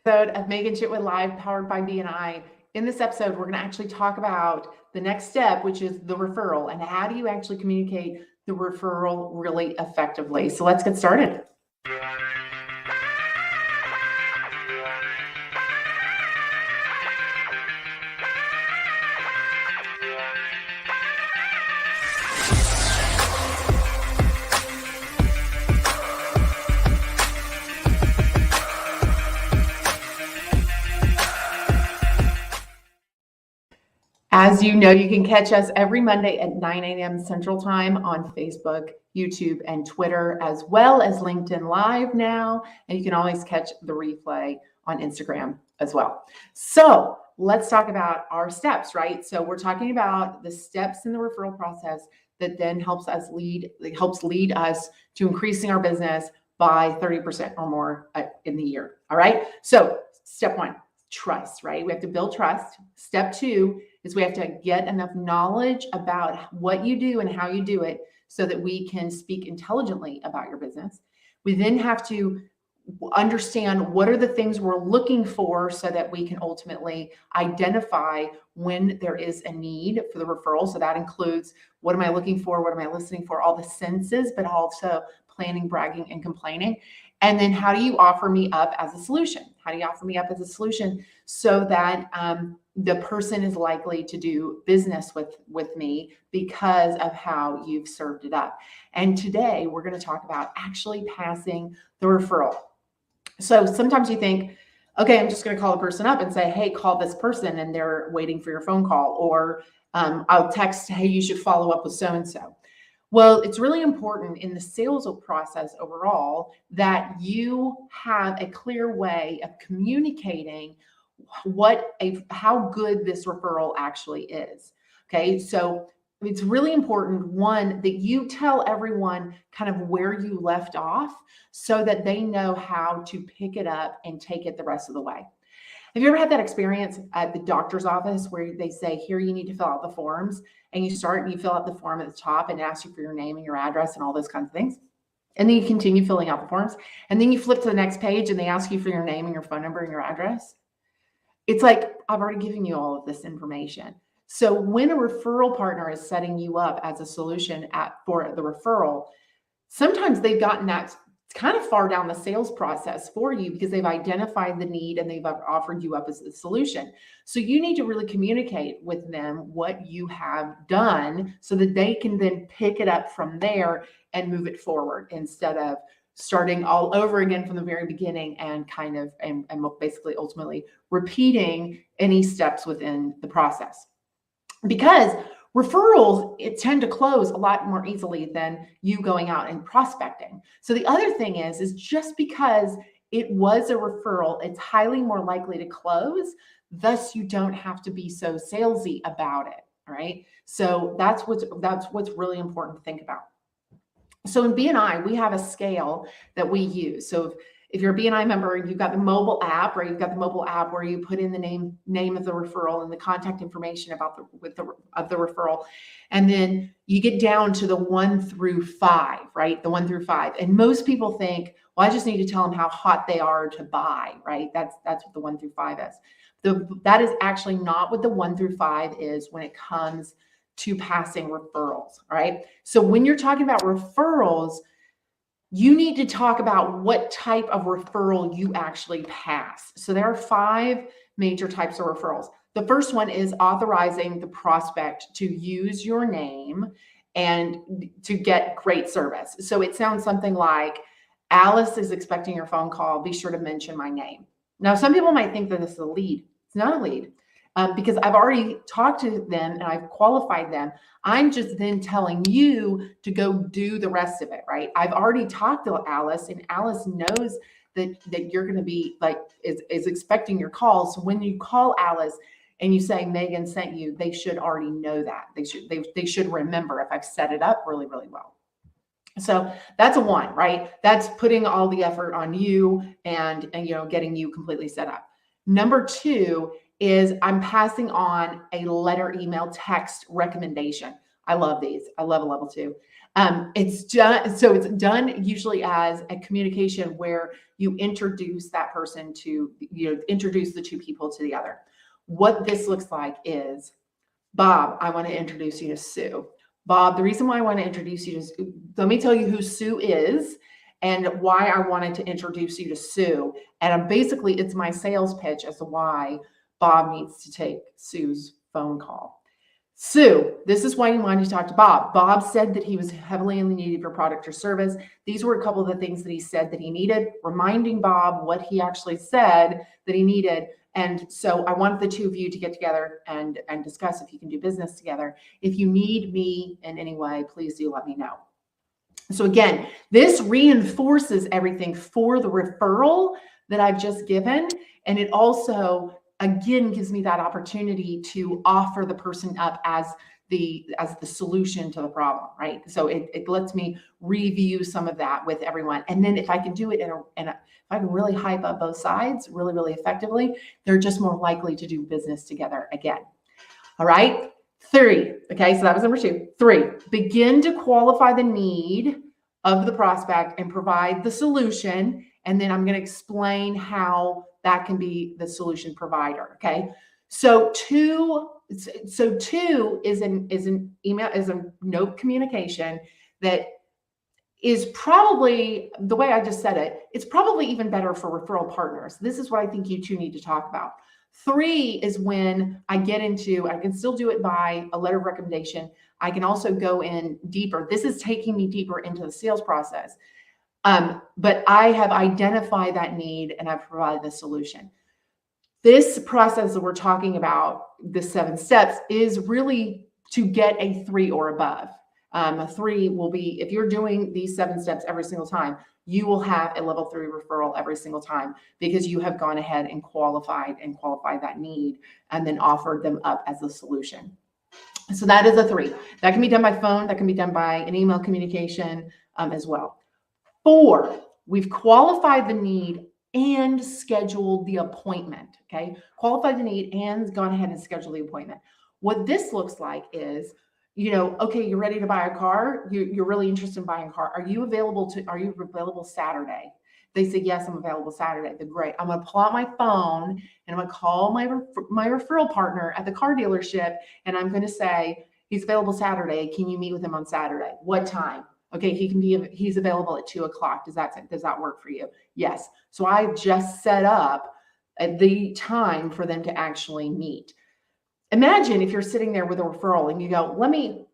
Episode of Megan Chitwood Live, powered by BNI. In this episode, we're going to actually talk about the next step, which is the referral, and how do you actually communicate the referral really effectively. So let's get started. As you know, you can catch us every Monday at 9 a.m. Central Time on Facebook, YouTube, and Twitter, as well as LinkedIn Live now. And you can always catch the replay on Instagram as well. So let's talk about our steps, right? So we're talking about the steps in the referral process that then helps lead us to increasing our business by 30% or more in the year. All right. So step one, trust, right? We have to build trust. Step two is we have to get enough knowledge about what you do and how you do it so that we can speak intelligently about your business. We then have to understand what are the things we're looking for so that we can ultimately identify when there is a need for the referral. So that includes, what am I looking for? What am I listening for? All the senses, but also planning, bragging, and complaining. And then how do you offer me up as a solution? How do you offer me up as a solution so that the person is likely to do business with me because of how you've served it up? And today we're going to talk about actually passing the referral. So sometimes you think, okay, I'm just going to call a person up and say, hey, call this person, and they're waiting for your phone call. Or I'll text, hey, you should follow up with so-and-so. Well, it's really important in the sales process overall that you have a clear way of communicating how good this referral actually is. Okay, so it's really important, one, that you tell everyone kind of where you left off so that they know how to pick it up and take it the rest of the way. Have you ever had that experience at the doctor's office where they say, here, you need to fill out the forms, and you start and you fill out the form at the top and it asks you for your name and your address and all those kinds of things. And then you continue filling out the forms. And then you flip to the next page and they ask you for your name and your phone number and your address. It's like, I've already given you all of this information. So when a referral partner is setting you up as a solution for the referral, sometimes they've gotten that kind of far down the sales process for you because they've identified the need and they've offered you up as a solution. So you need to really communicate with them what you have done so that they can then pick it up from there and move it forward instead of starting all over again from the very beginning and kind of and basically ultimately repeating any steps within the process. Because referrals, tend to close a lot more easily than you going out and prospecting. So the other thing is just because it was a referral, it's highly more likely to close. Thus, you don't have to be so salesy about it. All right. So that's what's really important to think about. So in BNI, we have a scale that we use. So if you're a BNI member, you've got the mobile app, right? You've got the mobile app where you put in the name of the referral and the contact information about the referral. And then you get down to the 1 through 5, right? The 1 through 5. And most people think, well, I just need to tell them how hot they are to buy, right? That's what the 1 through 5 is. That is actually not what the 1 through 5 is when it comes to passing referrals, right? So when you're talking about referrals, you need to talk about what type of referral you actually pass. So there are 5 major types of referrals. The first one is authorizing the prospect to use your name and to get great service. So it sounds something like, Alice is expecting your phone call. Be sure to mention my name. Now, some people might think that this is a lead. It's not a lead. Because I've already talked to them and I've qualified them. I'm just then telling you to go do the rest of it, right? I've already talked to Alice, and Alice knows that you're going to be is expecting your call. So when you call Alice and you say Megan sent you, they should already know that. They should remember if I've set it up really, really well. So that's a 1, right? That's putting all the effort on you and getting you completely set up. Number 2 is I'm passing on a letter, email, text recommendation. I love these. I love a level 2. It's done usually as a communication where you introduce that person to, introduce the two people to the other. What this looks like is, Bob, I want to introduce you to Sue. Bob, the reason why I want to introduce you to, let me tell you who Sue is and why I wanted to introduce you to Sue. And basically, it's my sales pitch as to why Bob needs to take Sue's phone call. Sue, this is why you wanted to talk to Bob. Bob said that he was heavily in the need of your product or service. These were a couple of the things that he said that he needed, reminding Bob what he actually said that he needed. And so I want the two of you to get together and discuss if you can do business together. If you need me in any way, please do let me know. So again, this reinforces everything for the referral that I've just given. And it also, again, gives me that opportunity to offer the person up as the solution to the problem, right? So it lets me review some of that with everyone. And then if I can do it if I can really hype up both sides really, really effectively, they're just more likely to do business together again. All right. 3. Okay. So that was number 2. 3, begin to qualify the need of the prospect and provide the solution. And then I'm going to explain how that can be the solution provider. Okay. So 2 is an email, is a note communication that is probably, the way I just said it, it's probably even better for referral partners. This is what I think you two need to talk about. 3 is when I get into, I can still do it by a letter of recommendation. I can also go in deeper. This is taking me deeper into the sales process. But I have identified that need and I've provided the solution. This process that we're talking about, the 7 steps, is really to get a 3 or above. A 3 will be, if you're doing these 7 steps every single time, you will have a level 3 referral every single time because you have gone ahead and qualified that need and then offered them up as a solution. So that is a 3. That can be done by phone. That can be done by an email communication as well. 4, we've qualified the need and scheduled the appointment. Okay. Qualified the need and gone ahead and scheduled the appointment. What this looks like is, okay, you're ready to buy a car. You're really interested in buying a car. Are you available Saturday? They say, yes, I'm available Saturday. They're great. I'm going to pull out my phone and I'm going to call my referral partner at the car dealership. And I'm going to say, he's available Saturday. Can you meet with him on Saturday? What time? Okay, he's available at 2:00. Does that work for you? Yes. So I just set up the time for them to actually meet. Imagine if you're sitting there with a referral and you go, let me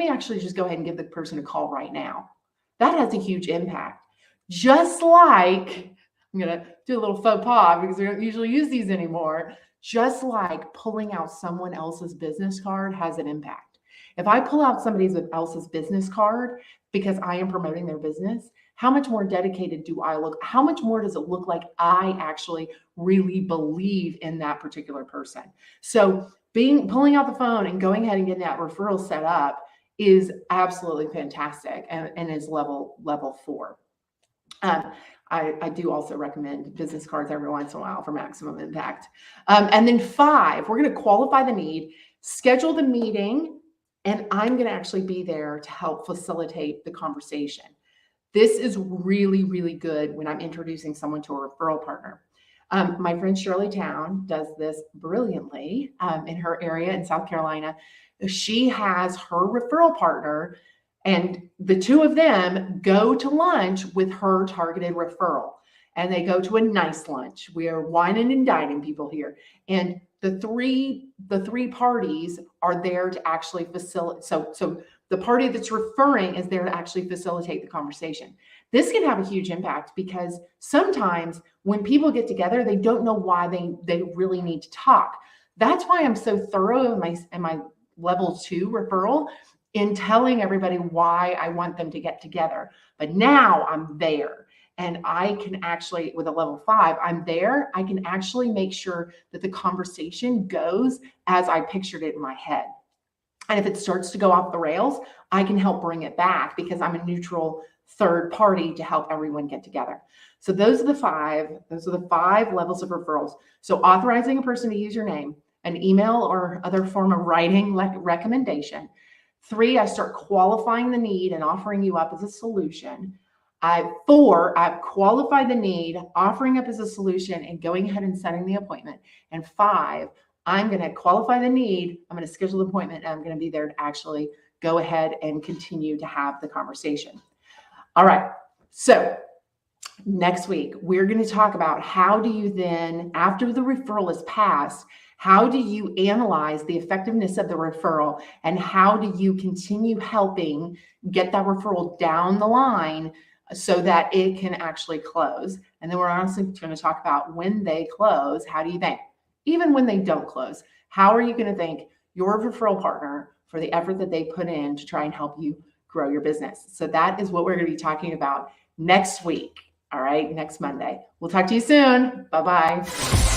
actually just go ahead and give the person a call right now. That has a huge impact. Just like, I'm going to do a little faux pas because we don't usually use these anymore. Just like pulling out someone else's business card has an impact. If I pull out somebody else's business card because I am promoting their business, how much more dedicated do I look? How much more does it look like I actually really believe in that particular person? So pulling out the phone and going ahead and getting that referral set up is absolutely fantastic and is level 4. I do also recommend business cards every once in a while for maximum impact. And then 5, we're going to qualify the need, schedule the meeting, and I'm going to actually be there to help facilitate the conversation. This is really, really good when I'm introducing someone to a referral partner. My friend Shirley Town does this brilliantly in her area in South Carolina. She has her referral partner and the two of them go to lunch with her targeted referral. And they go to a nice lunch. We are wining and dining people here. And the three parties are there to actually facilitate. So the party that's referring is there to actually facilitate the conversation. This can have a huge impact because sometimes when people get together, they don't know why they really need to talk. That's why I'm so thorough in my level 2 referral in telling everybody why I want them to get together. But now I'm there. And I can actually, with a level 5, I'm there. I can actually make sure that the conversation goes as I pictured it in my head. And if it starts to go off the rails, I can help bring it back because I'm a neutral third party to help everyone get together. So those are the 5 levels of referrals. So authorizing a person to use your name, an email or other form of writing recommendation, 3, I start qualifying the need and offering you up as a solution. 4, I've qualified the need, offering up as a solution, and going ahead and setting the appointment. And 5, I'm going to qualify the need, I'm going to schedule the appointment, and I'm going to be there to actually go ahead and continue to have the conversation. All right. So next week, we're going to talk about how do you then, after the referral is passed, how do you analyze the effectiveness of the referral, and how do you continue helping get that referral down the line so that it can actually close? And then we're honestly going to talk about when they close, how do you think? Even when they don't close, how are you going to thank your referral partner for the effort that they put in to try and help you grow your business? So that is what we're going to be talking about next week. All right, next Monday. We'll talk to you soon. Bye-bye.